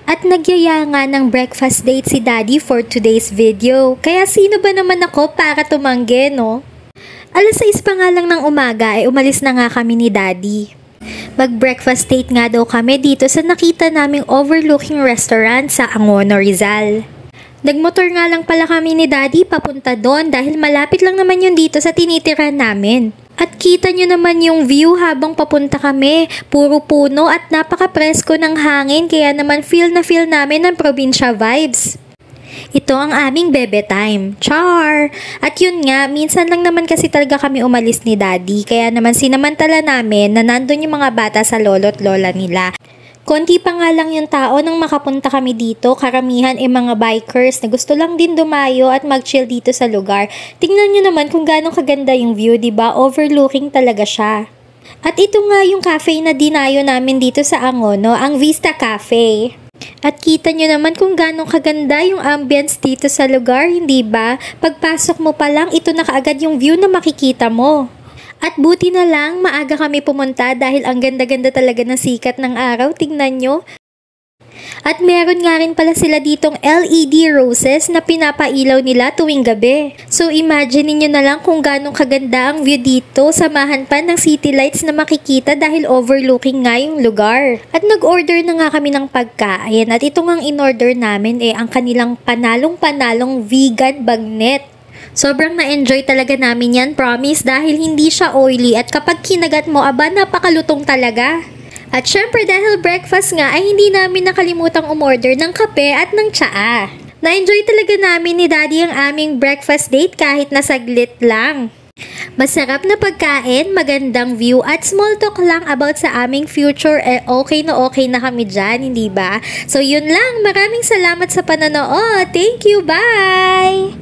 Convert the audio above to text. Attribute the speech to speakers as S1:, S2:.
S1: At nagyaya nga ng breakfast date si Daddy for today's video. Kaya sino ba naman ako para tumanggi, no? Alas 6 pa nga lang ng umaga ay umalis na nga kami ni Daddy. Mag-breakfast date nga daw kami dito sa nakita naming overlooking restaurant sa Angono, Rizal. Nagmotor nga lang pala kami ni Daddy papunta doon dahil malapit lang naman yun dito sa tinitirahan namin. At kita nyo naman yung view habang papunta kami, puro puno at napaka-presko ng hangin kaya naman feel na feel namin ng probinsya vibes. Ito ang aming bebe time. Char! At yun nga, minsan lang naman kasi talaga kami umalis ni Daddy kaya naman sinamantala namin na nandun yung mga bata sa lolo't lola nila. Konti pa nga lang yung tao nang makapunta kami dito, karamihan ay mga bikers na gusto lang din dumayo at mag-chill dito sa lugar. Tingnan nyo naman kung gaano kaganda yung view, diba? Overlooking talaga siya. At ito nga yung cafe na dinayo namin dito sa Angono, ang Vista Cafe. At kita nyo naman kung gaano kaganda yung ambience dito sa lugar, hindi ba? Pagpasok mo pa lang, ito na kaagad yung view na makikita mo. At buti na lang, maaga kami pumunta dahil ang ganda-ganda talaga ng sikat ng araw, tingnan nyo. At meron nga rin pala sila ditong LED roses na pinapailaw nila tuwing gabi. So imagine niyo na lang kung gaano kaganda ang view dito, samahan pa ng city lights na makikita dahil overlooking nga yung lugar. At nag-order na nga kami ng pagkain at ito ngang in-order namin ang kanilang panalong-panalong vegan bagnet. Sobrang na-enjoy talaga namin yan, promise, dahil hindi siya oily at kapag kinagat mo, napakalutong talaga. At syempre dahil breakfast nga ay hindi namin nakalimutang umorder ng kape at ng tsaa. Na-enjoy talaga namin ni Daddy ang aming breakfast date kahit na saglit lang. Masarap na pagkain, magandang view at small talk lang about sa aming future, okay na kami dyan, hindi ba? So yun lang, maraming salamat sa panonood. Thank you, bye!